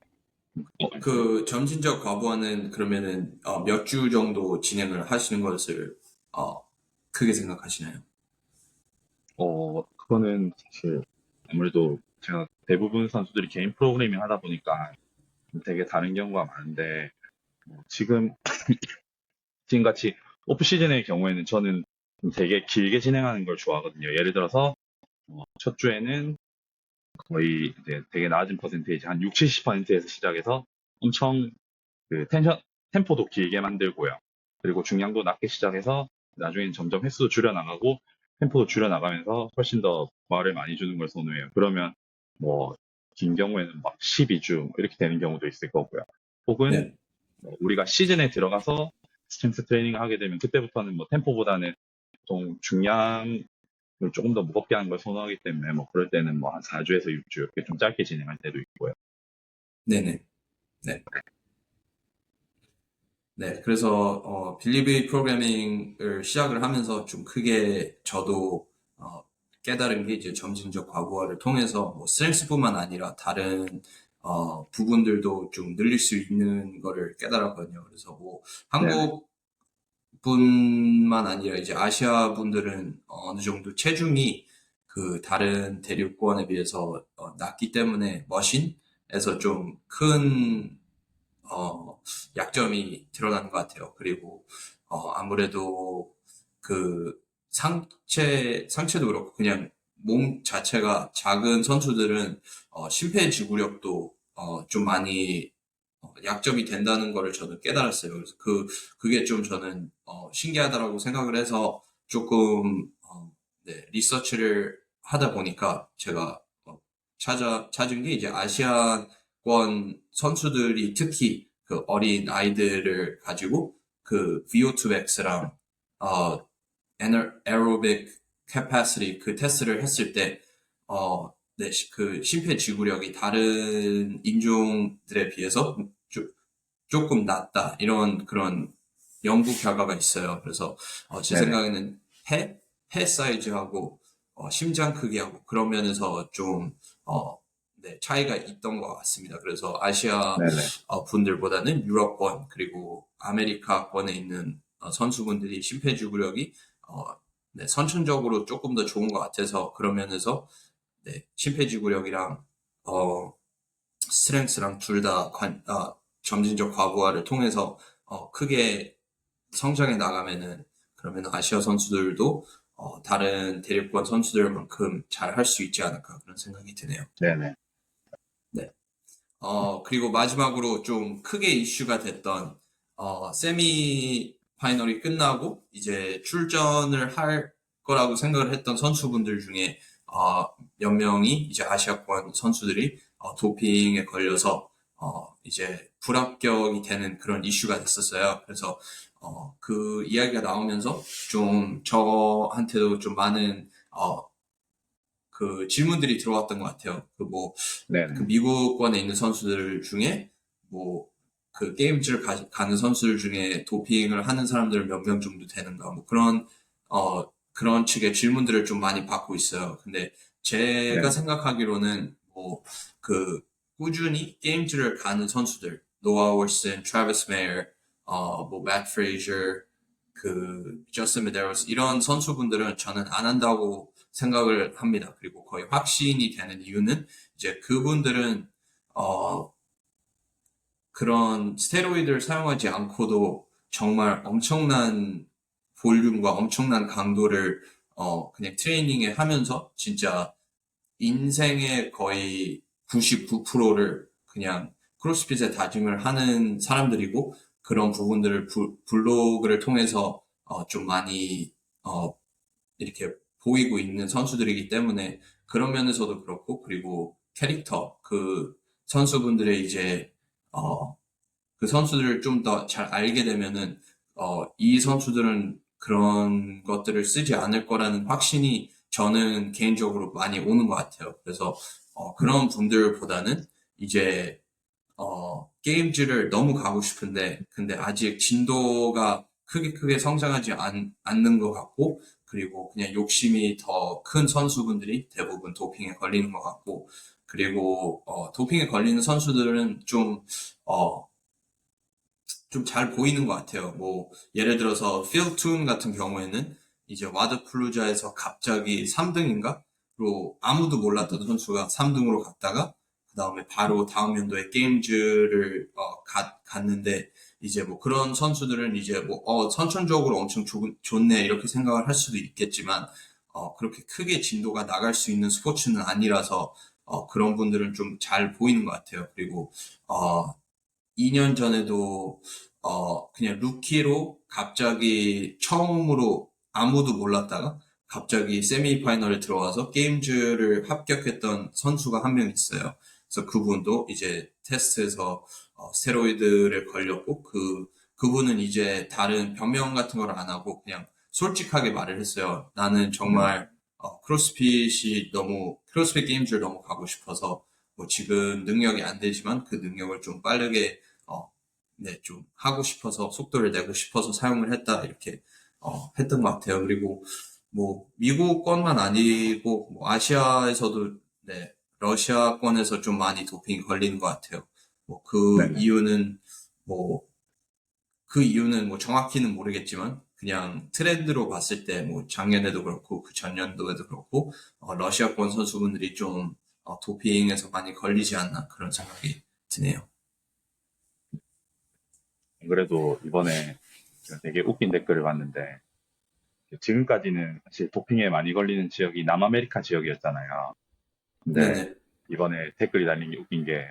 말씀해주세요. 그 점진적 과부하는 그러면은 몇 주 정도 진행을 하시는 것을 어, 크게 생각하시나요? 그거는 사실 아무래도 제가 대부분 선수들이 개인 프로그래밍 하다 보니까 되게 다른 경우가 많은데 지금 지금같이 오프 시즌의 경우에는 저는 좀 되게 길게 진행하는 걸 좋아하거든요. 예를 들어서 첫 주에는 거의 이제 되게 낮은 퍼센테이지 한 6, 70%에서 시작해서 엄청 그 템포도 길게 만들고요. 그리고 중량도 낮게 시작해서 나중엔 점점 횟수도 줄여나가고 템포도 줄여나가면서 훨씬 더 부하를 많이 주는 걸 선호해요. 그러면 뭐 긴 경우에는 막 12주 이렇게 되는 경우도 있을 거고요. 혹은 네. 뭐 우리가 시즌에 들어가서 스트렝스 트레이닝을 하게 되면 그때부터는 뭐 템포보다는 보통 중량을 조금 더 무겁게 하는 걸 선호하기 때문에 뭐 그럴 때는 뭐 한 4주에서 6주 이렇게 좀 짧게 진행할 때도 있고요. 네네. 네. 네. 그래서 빌리브 프로그래밍을 시작을 하면서 좀 크게 저도 어, 깨달은 게 이제 점진적 과부하를 통해서 뭐 스트렝스뿐만 아니라 다른 부분들도 좀 늘릴 수 있는 거를 깨달았거든요. 그래서 뭐 네네. 한국 뿐만 아니라 이제 아시아 분들은 어느 정도 체중이 그 다른 대륙권에 비해서 낮기 때문에 머신에서 좀 큰 약점이 드러나는 것 같아요. 그리고 아무래도 그 상체도 그렇고 그냥 몸 자체가 작은 선수들은 심폐지구력도 좀 많이 약점이 된다는 거를 저는 깨달았어요. 그래서 그게 좀 저는 신기하다라고 생각을 해서 조금 네, 리서치를 하다 보니까 제가 찾은 게 이제 아시아권 선수들이 특히 그 어린 아이들을 가지고 그 VO2 max랑 어, aerobic capacity 그 테스트를 했을 때 네, 그 심폐지구력이 다른 인종들에 비해서 조금 낮다 이런 그런 연구 결과가 있어요. 그래서 제 네네. 생각에는 폐 사이즈하고 심장 크기하고 그런 면에서 좀 네, 차이가 있던 것 같습니다. 그래서 아시아 네네. 분들보다는 유럽권 그리고 아메리카권에 있는 선수분들이 심폐지구력이 어, 네, 선천적으로 조금 더 좋은 것 같아서 그런 면에서 네, 심폐지구력이랑 어, 스트렝스랑 둘 다 점진적 과부하를 통해서 크게 성장해 나가면은 그러면 아시아 선수들도 다른 대륙권 선수들만큼 잘 할 수 있지 않을까 그런 생각이 드네요. 네네. 네. 그리고 마지막으로 좀 크게 이슈가 됐던 세미 파이널이 끝나고 이제 출전을 할 거라고 생각을 했던 선수분들 중에 몇 명이 이제 아시아권 선수들이 도핑에 걸려서 이제 불합격이 되는 그런 이슈가 됐었어요. 그래서 그 이야기가 나오면서 좀 저한테도 좀 많은 그 질문들이 들어왔던 것 같아요. 그 네네. 미국권에 있는 선수들 중에 뭐 그 게임즈를 가는 선수들 중에 도핑을 하는 사람들 몇 명 정도 되는가 뭐 그런 측의 질문들을 좀 많이 받고 있어요. 근데 제가 네네. 생각하기로는 뭐 그 꾸준히 게임즈를 가는 선수들 노아 월슨, 트래비스 메이어, 뭐맷 프레이저, 그 저스틴 메데로스 이런 선수분들은 저는 안 한다고 생각을 합니다. 그리고 거의 확신이 되는 이유는 이제 그분들은 어, 그런 스테로이드를 사용하지 않고도 정말 엄청난 볼륨과 엄청난 강도를 그냥 트레이닝에 하면서 진짜 인생의 거의 99%를 그냥 크로스핏에 다짐을 하는 사람들이고 그런 부분들을 블로그를 통해서 좀 많이 어, 이렇게 보이고 있는 선수들이기 때문에 그런 면에서도 그렇고 그리고 캐릭터 그 선수분들의 이제 어, 그 선수들을 좀 더 잘 알게 되면은, 이 선수들은 그런 것들을 쓰지 않을 거라는 확신이 저는 개인적으로 많이 오는 것 같아요. 그래서, 그런 분들보다는 이제, 게임즈를 너무 가고 싶은데, 근데 아직 진도가 크게 성장하지 않는 것 같고, 그리고 그냥 욕심이 더 큰 선수분들이 대부분 도핑에 걸리는 것 같고, 그리고, 도핑에 걸리는 선수들은 어, 좀 잘 보이는 것 같아요. 뭐, 예를 들어서, 필 툰 같은 경우에는 이제 와드플루자에서 갑자기 3등인가?로 아무도 몰랐던 선수가 3등으로 갔다가, 그 다음에 바로 다음 연도에 게임즈를, 갔는데, 이제 뭐 그런 선수들은 이제 뭐, 선천적으로 엄청 좋네, 이렇게 생각을 할 수도 있겠지만, 그렇게 크게 진도가 나갈 수 있는 스포츠는 아니라서, 그런 분들은 좀 잘 보이는 것 같아요. 그리고, 어, 2년 전에도 그냥 루키로 갑자기 처음으로 아무도 몰랐다가 갑자기 세미파이널에 들어와서 게임즈를 합격했던 선수가 한 명 있어요. 그래서 그분도 이제 테스트에서 스테로이드를 걸렸고 그분은 이제 다른 변명 같은 걸 안 하고 그냥 솔직하게 말을 했어요. 나는 정말 크로스핏 게임즈를 너무 가고 싶어서 뭐 지금 능력이 안 되지만 그 능력을 좀 빠르게 네, 좀 하고 싶어서 속도를 내고 싶어서 사용을 했다 이렇게 했던 것 같아요. 그리고 뭐 미국권만 아니고 뭐 아시아에서도 네, 러시아권에서 좀 많이 도핑이 걸리는 것 같아요. 뭐 네네. 그 이유는 뭐 정확히는 모르겠지만 그냥 트렌드로 봤을 때 뭐 작년에도 그렇고 그 전년도에도 그렇고 러시아권 선수분들이 좀 도핑에서 많이 걸리지 않나 그런 생각이 드네요. 안 그래도 이번에 제가 되게 웃긴 댓글을 봤는데, 지금까지는 사실 도핑에 많이 걸리는 지역이 남아메리카 지역이었잖아요. 근데 네네. 이번에 댓글이 달린 게 웃긴 게,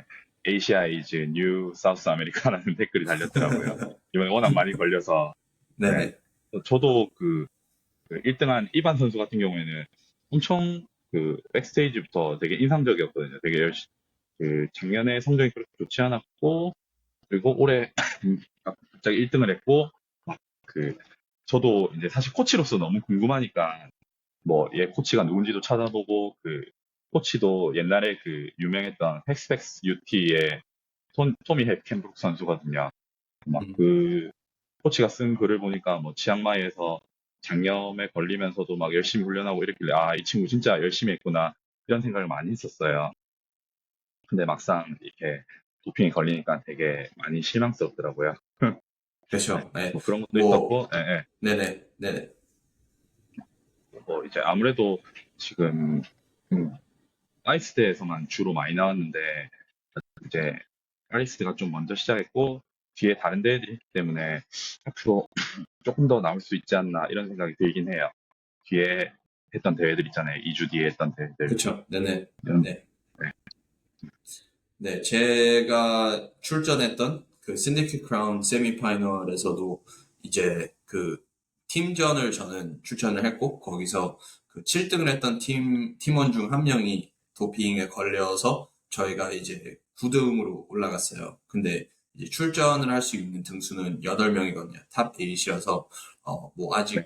Asia is New South America라는 댓글이 달렸더라고요. 이번에 워낙 많이 걸려서. 네. 네네. 저도 그 1등한 이반 선수 같은 경우에는 엄청 그 백스테이지부터 되게 인상적이었거든요. 되게 작년에 성적이 그렇게 좋지 않았고, 그리고 올해 갑자기 1등을 했고, 막 저도 이제 사실 코치로서 너무 궁금하니까, 뭐, 얘 코치가 누군지도 찾아보고, 코치도 옛날에 유명했던 헥스펙스 UT의 토미 헵켄브룩 선수거든요. 막 음, 코치가 쓴 글을 보니까 뭐 치앙마이에서 장염에 걸리면서도 막 열심히 훈련하고 이랬길래, 아, 이 친구 진짜 열심히 했구나. 이런 생각을 많이 했었어요. 근데 막상 이렇게 도핑에 걸리니까 되게 많이 실망스럽더라고요. 네. 그렇죠. 네. 뭐 그런 것도 뭐, 있었고, 예, 예. 네네, 네네. 뭐 이제 아무래도 지금 아이스대에서만 주로 많이 나왔는데, 이제 아이스대가 좀 먼저 시작했고 뒤에 다른 대회들이 있기 때문에 앞으로 조금 더 나올 수 있지 않나 이런 생각이 들긴 해요. 뒤에 했던 대회들 있잖아요. 2주 뒤에 했던 대회들. 그렇죠. 네네. 이런, 네. 네. 네. 제가 출전했던 그 신디킷 크라운 세미파이널에서도 이제 그 팀전을 저는 출전을 했고, 거기서 그 7등을 했던 팀원 중 한 명이 도핑에 걸려서 저희가 이제 9등으로 올라갔어요. 근데 이제 출전을 할 수 있는 등수는 8명이거든요. 탑 8이어서, 뭐 아직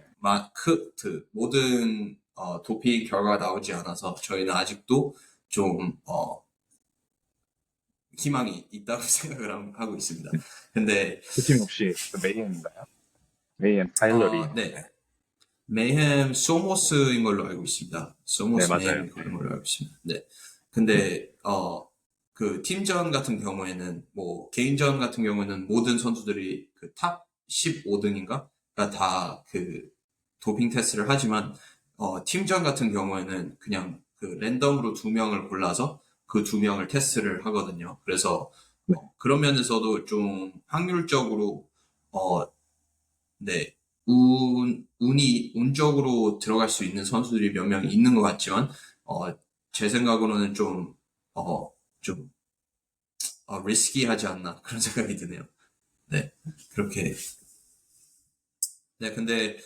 모든, 도핑 결과가 나오지 않아서 저희는 아직도 좀, 희망이 있다고 생각을 하고 있습니다. 근데, 그 팀이 혹시 그 메이엠인가요? 메이엠 타일러리. 네. 메이햄 소모스인 걸로 알고 있습니다. 네, 소모스 맞아요. 메이햄인 네. 걸로 알고 있습니다. 네. 근데, 그 팀전 같은 경우에는, 뭐, 개인전 같은 경우에는 모든 선수들이 그 탑 15등인가? 다 그 도핑 테스트를 하지만, 팀전 같은 경우에는 그냥 그 랜덤으로 2명을 골라서 그 2명을 테스트를 하거든요. 그래서, 네. 그런 면에서도 좀 확률적으로, 어, 네, 운적으로 들어갈 수 있는 선수들이 몇 명 있는 것 같지만, 제 생각으로는 어, 좀, 리스키하지 않나, 그런 생각이 드네요. 네, 그렇게. 네, 근데,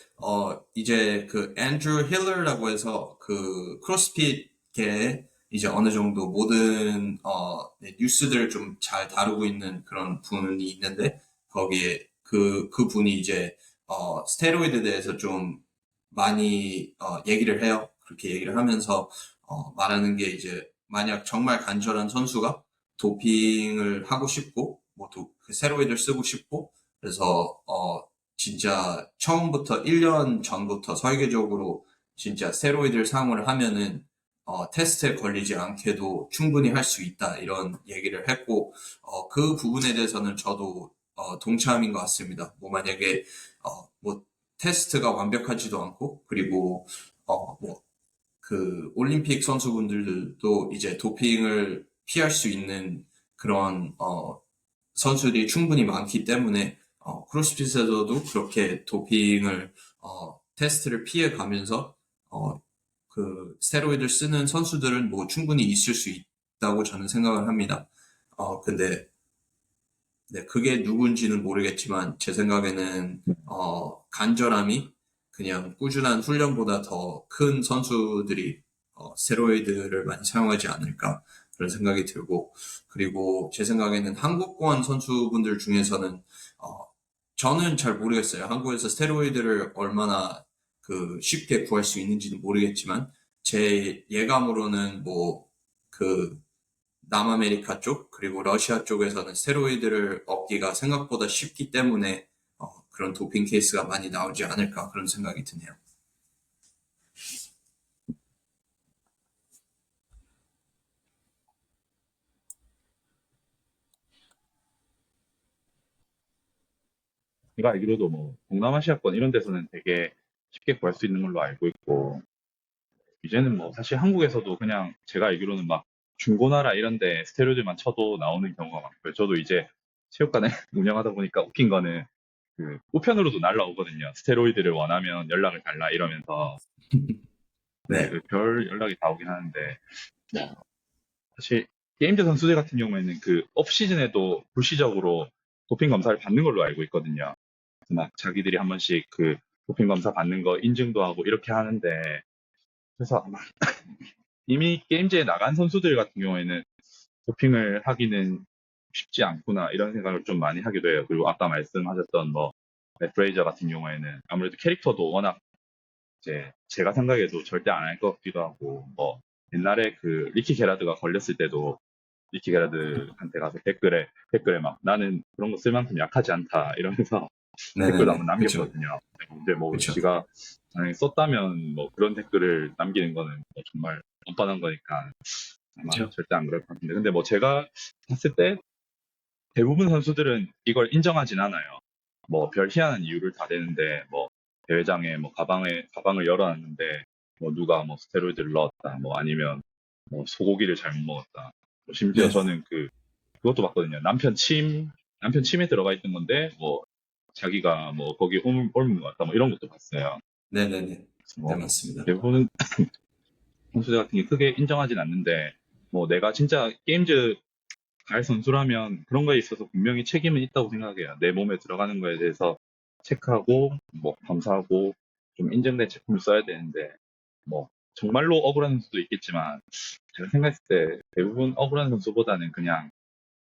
이제 그, 앤드루 힐러라고 해서 그, 크로스핏계 이제 어느 정도 모든 네, 뉴스들을 좀 잘 다루고 있는 그런 분이 있는데 거기에 그 분이 이제 스테로이드에 대해서 좀 많이 얘기를 해요. 그렇게 얘기를 하면서 말하는 게 이제 만약 정말 간절한 선수가 도핑을 하고 싶고 그 스테로이드를 쓰고 싶고 그래서 진짜 처음부터 1년 전부터 설계적으로 진짜 스테로이드를 사용을 하면은 테스트에 걸리지 않게도 충분히 할 수 있다 이런 얘기를 했고 그 부분에 대해서는 저도 동참인 것 같습니다. 뭐 만약에 뭐 테스트가 완벽하지도 않고 그리고 뭐 그 올림픽 선수분들도 이제 도핑을 피할 수 있는 그런 선수들이 충분히 많기 때문에 크로스핏에서도 그렇게 도핑을 테스트를 피해 가면서 그 스테로이드를 쓰는 선수들은 뭐 충분히 있을 수 있다고 저는 생각을 합니다. 근데 네, 그게 누군지는 모르겠지만 제 생각에는 간절함이 그냥 꾸준한 훈련보다 더 큰 선수들이 스테로이드를 많이 사용하지 않을까 그런 생각이 들고 그리고 제 생각에는 한국권 선수분들 중에서는 저는 잘 모르겠어요. 한국에서 스테로이드를 얼마나 그 쉽게 구할 수 있는지는 모르겠지만 제 예감으로는 뭐 그 남아메리카 쪽 그리고 러시아 쪽에서는 스테로이드를 얻기가 생각보다 쉽기 때문에 그런 도핑 케이스가 많이 나오지 않을까 그런 생각이 드네요. 제가 알기로도 뭐 동남아시아권 이런 데서는 되게 쉽게 구할 수 있는 걸로 알고 있고 이제는 뭐 사실 한국에서도 그냥 제가 알기로는 막 중고나라 이런 데 스테로이드만 쳐도 나오는 경우가 많고요. 저도 이제 체육관을 운영하다 보니까 웃긴 거는 그 우편으로도 날라오거든요. 스테로이드를 원하면 연락을 달라 이러면서 네, 네, 그별 연락이 다 오긴 하는데 사실 게임즈 선수들 같은 경우에는 그 업 시즌에도 불시적으로 도핑 검사를 받는 걸로 알고 있거든요. 막 자기들이 한 번씩 그 도핑 검사 받는 거 인증도 하고 이렇게 하는데 그래서 아마 이미 게임즈에 나간 선수들 같은 경우에는 도핑을 하기는 쉽지 않구나 이런 생각을 좀 많이 하기도 해요. 그리고 아까 말씀하셨던 뭐 프레이저 같은 경우에는 아무래도 캐릭터도 워낙 이제 제가 생각해도 절대 안 할 것 같기도 하고 뭐 옛날에 그 리키 게라드가 걸렸을 때도 리키 게라드한테 가서 댓글에 막 나는 그런 거 쓸 만큼 약하지 않다 이러면서 댓글도 한번 네네네, 그쵸, 남겼거든요. 근데 뭐 그쵸, 지가 만약에 썼다면 뭐 그런 댓글을 남기는 거는 뭐 정말 뻔뻔한 거니까 아마 그쵸. 절대 안 그럴 것 같은데 근데 뭐 제가 봤을 때 대부분 선수들은 이걸 인정하진 않아요. 뭐 별 희한한 이유를 다 대는데 뭐 대회장에 뭐 가방을 열어놨는데 뭐 누가 뭐 스테로이드를 넣었다 뭐 아니면 뭐 소고기를 잘못 먹었다. 뭐 심지어 네네, 저는 그것도 봤거든요. 남편 침에 들어가 있던 건데 뭐 자기가 뭐 거기 옮은 것 같다 뭐 이런 것도 봤어요. 네네네, 그래서 네 뭐 맞습니다. 대부분 선수들 같은 게 크게 인정하진 않는데 뭐 내가 진짜 게임즈 갈 선수라면 그런 거에 있어서 분명히 책임은 있다고 생각해요. 내 몸에 들어가는 거에 대해서 체크하고 뭐 검사하고 좀 인정된 제품을 써야 되는데 뭐 정말로 억울한 선수도 있겠지만 제가 생각했을 때 대부분 억울한 선수보다는 그냥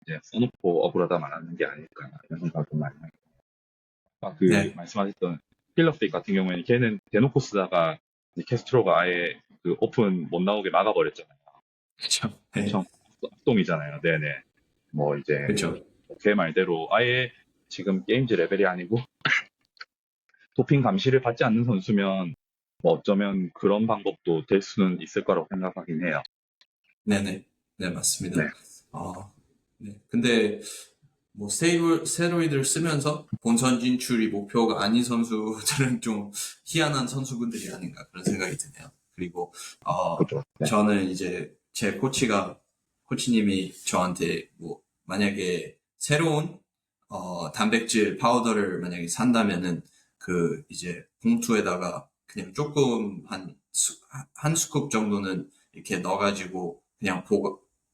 이제 써놓고 억울하다 말하는 게 아닐까 이런 생각을 좀 많이 해요. 아까 그 네, 말씀하셨던 필러픽 같은 경우에는 걔는 대놓고 쓰다가 이제 캐스트로가 아예 그 오픈 못 나오게 막아버렸잖아요. 그쵸, 네, 엄청 악동이잖아요. 네네. 뭐 이제 그쵸. 걔 말대로 아예 지금 게임즈 레벨이 아니고 도핑 감시를 받지 않는 선수면 뭐 어쩌면 그런 방법도 될 수는 있을 거라고 생각하긴 해요. 네네, 네 맞습니다. 네. 네. 근데 뭐 스테로이드를 쓰면서 본선 진출이 목표가 아닌 선수들은 좀 희한한 선수분들이 아닌가 그런 생각이 드네요. 그리고 그죠. 네. 저는 이제 제 코치님이 저한테 뭐 만약에 새로운 단백질 파우더를 만약에 산다면은 그 이제 봉투에다가 그냥 조금 한 스쿱 정도는 이렇게 넣어가지고 그냥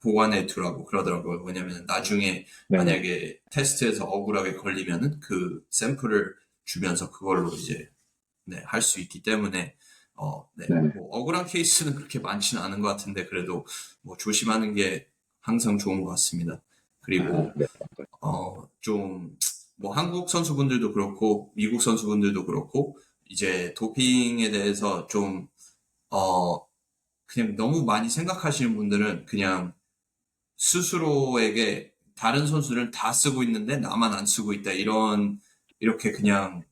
보관해 두라고 그러더라고요. 왜냐면 나중에 네네. 만약에 테스트에서 억울하게 걸리면은 그 샘플을 주면서 그걸로 이제 네, 할 수 있기 때문에 네. 네. 뭐 억울한 케이스는 그렇게 많지는 않은 것 같은데 그래도 뭐 조심하는 게 항상 좋은 것 같습니다. 그리고 네. 좀 뭐 한국 선수분들도 그렇고 미국 선수분들도 그렇고 이제 도핑에 대해서 좀 그냥 너무 많이 생각하시는 분들은 그냥 스스로에게 다른 선수들은 다 쓰고 있는데 나만 안 쓰고 있다. 이렇게 그냥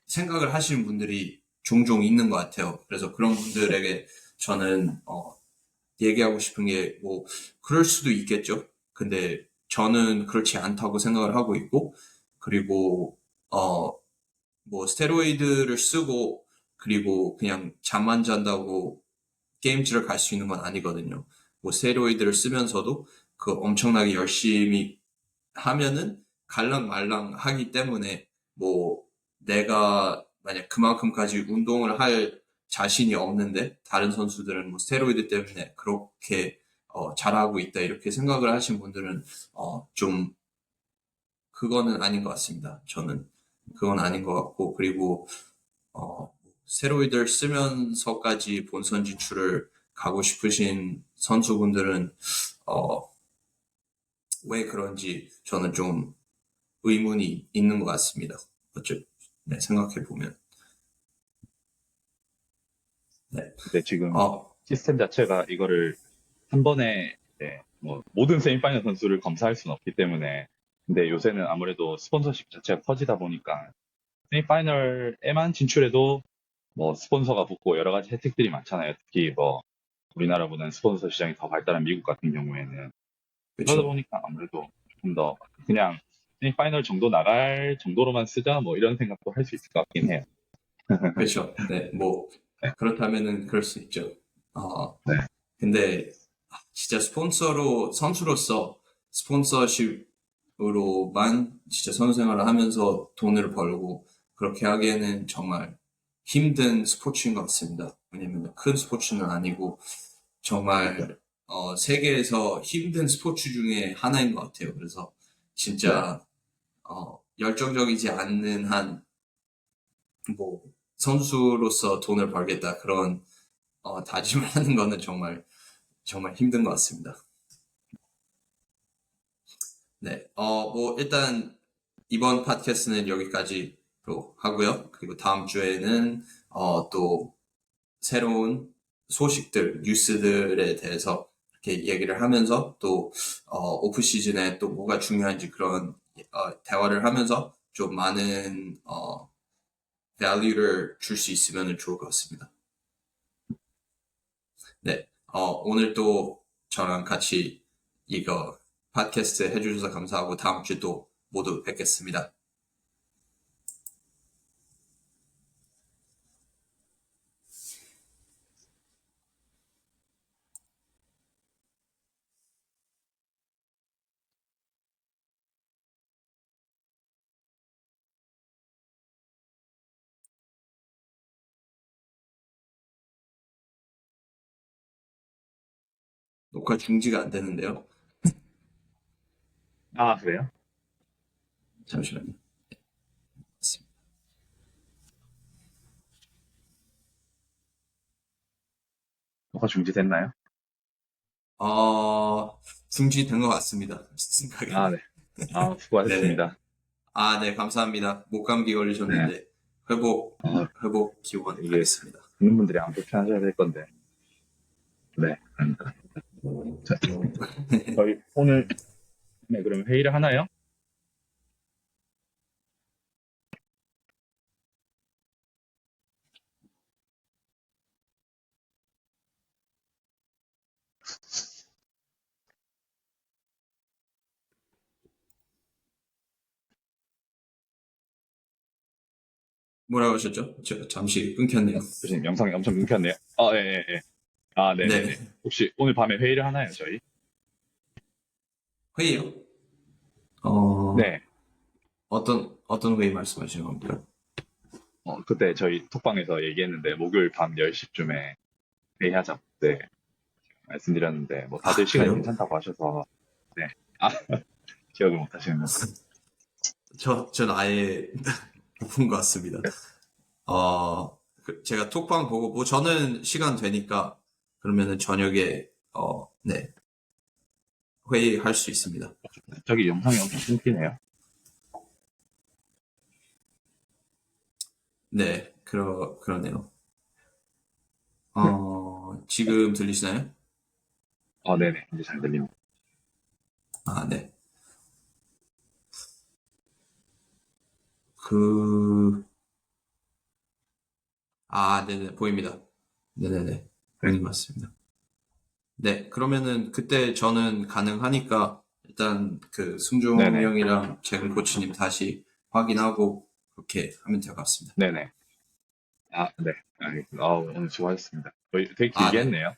생각을 하시는 분들이 종종 있는 것 같아요. 그래서 그런 분들에게 저는, 얘기하고 싶은 게, 뭐, 그럴 수도 있겠죠. 근데 저는 그렇지 않다고 생각을 하고 있고, 그리고, 뭐, 스테로이드를 쓰고, 그리고 그냥 잠만 잔다고 게임즈를 갈 수 있는 건 아니거든요. 뭐 스테로이드를 쓰면서도 그 엄청나게 열심히 하면은 갈랑 말랑 하기 때문에 뭐 내가 만약 그만큼까지 운동을 할 자신이 없는데 다른 선수들은 뭐 스테로이드 때문에 그렇게 잘하고 있다 이렇게 생각을 하신 분들은 좀 그거는 아닌 것 같습니다. 저는 그건 아닌 것 같고 그리고 스테로이드를 쓰면서까지 본선 진출을 가고 싶으신 선수분들은 어, 왜 그런지 저는 좀 의문이 있는 것 같습니다. 네, 생각해 보면. 네. 근데 지금 어, 시스템 자체가 이거를 한 번에 뭐 모든 세미파이널 선수를 검사할 수는 없기 때문에 근데 요새는 아무래도 스폰서십 자체가 커지다 보니까 세미파이널에만 진출해도 뭐 스폰서가 붙고 여러 가지 혜택들이 많잖아요. 특히 뭐 우리나라보다는 스폰서 시장이 더 발달한 미국 같은 경우에는 그러다 그렇죠. 보니까 아무래도 조금 더 그냥 세미파이널 정도 나갈 정도로만 쓰자 뭐 이런 생각도 할 수 있을 것 같긴 해요. 그렇죠. 네, 뭐 네, 그렇다면은 그럴 수 있죠. 어, 네, 근데 진짜 선수로서 스폰서십으로만 진짜 선수 생활을 하면서 돈을 벌고 그렇게 하기에는 정말 힘든 스포츠인 것 같습니다. 왜냐면 큰 스포츠는 아니고 정말 세계에서 힘든 스포츠 중에 하나인 것 같아요. 그래서 네, 진짜 열정적이지 않는 한 뭐 선수로서 돈을 벌겠다 그런 다짐을 하는 거는 정말 힘든 것 같습니다. 네, 뭐, 일단, 이번 팟캐스트는 여기까지로 하고요. 그리고 다음 주에는, 또, 새로운 소식들, 뉴스들에 대해서 이렇게 얘기를 하면서 또, 오프 시즌에 또 뭐가 중요한지 그런, 대화를 하면서 좀 많은, value를 줄 수 있으면 좋을 것 같습니다. 네, 오늘 또 저랑 같이 이거 팟캐스트 해주셔서 감사하고 다음 주에 또 모두 뵙겠습니다. 녹화 중지가 안 되는데요. 아, 그래요? 잠시만요. 녹화 중지됐나요? 중지된 것 같습니다. 제 아, 생각에는. 네. 아, 네네. 수고하셨습니다. 네, 감사합니다. 목감기 네. 걸리셨는데 어, 회복 이게 기원하겠습니다. 듣는 분들이 아마 불편하셔야 될 건데. 네, 그러니까. 자, 저희 오늘 네, 그럼 회의를 하나요? 뭐라고 하셨죠? 잠시 끊겼네요. 교수님 영상이 엄청 끊겼네요. 예, 예, 예. 아, 네. 네네네. 혹시 오늘 밤에 회의를 하나요, 저희? 회의요? 어, 네. 어떤 회의 말씀하시는 겁니까? 그때 저희 톡방에서 얘기했는데, 목요일 밤 10시쯤에 회의하자. 네. 말씀드렸는데, 뭐 다들 시간이 그래요? 괜찮다고 하셔서, 네. 아, 기억을 못 하시는 거. 전 아예 못 본 것 같습니다. 어, 제가 톡방 보고, 뭐 저는 시간 되니까, 그러면은 저녁에, 네, 회의할 수 있습니다. 저기 영상이 엄청 끊기네요. 네, 그러네요. 지금 들리시나요? 네네. 이제 잘 들립니다. 아, 네. 그, 네네, 보입니다. 네네네. 네. 보이는 것 같습니다. 네, 그러면은 그때 저는 가능하니까 일단 그 승종 네네. 형이랑 재근 코치님 다시 확인하고 그렇게 하면 될 것 같습니다. 네네. 네. 알겠습니다. 오늘 수고하셨습니다. 거의 되게 아, 길게 네. 했네요.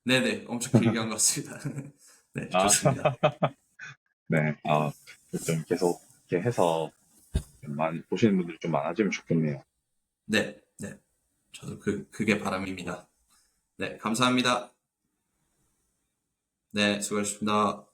네네. 엄청 길게 한 것 같습니다. 네, 아, 좋습니다. 네. 좀 계속 이렇게 해서 좀 많이 보시는 분들이 좀 많아지면 좋겠네요. 네, 네. 저도 그게 바람입니다. 네, 감사합니다. 네, 수고하셨습니다.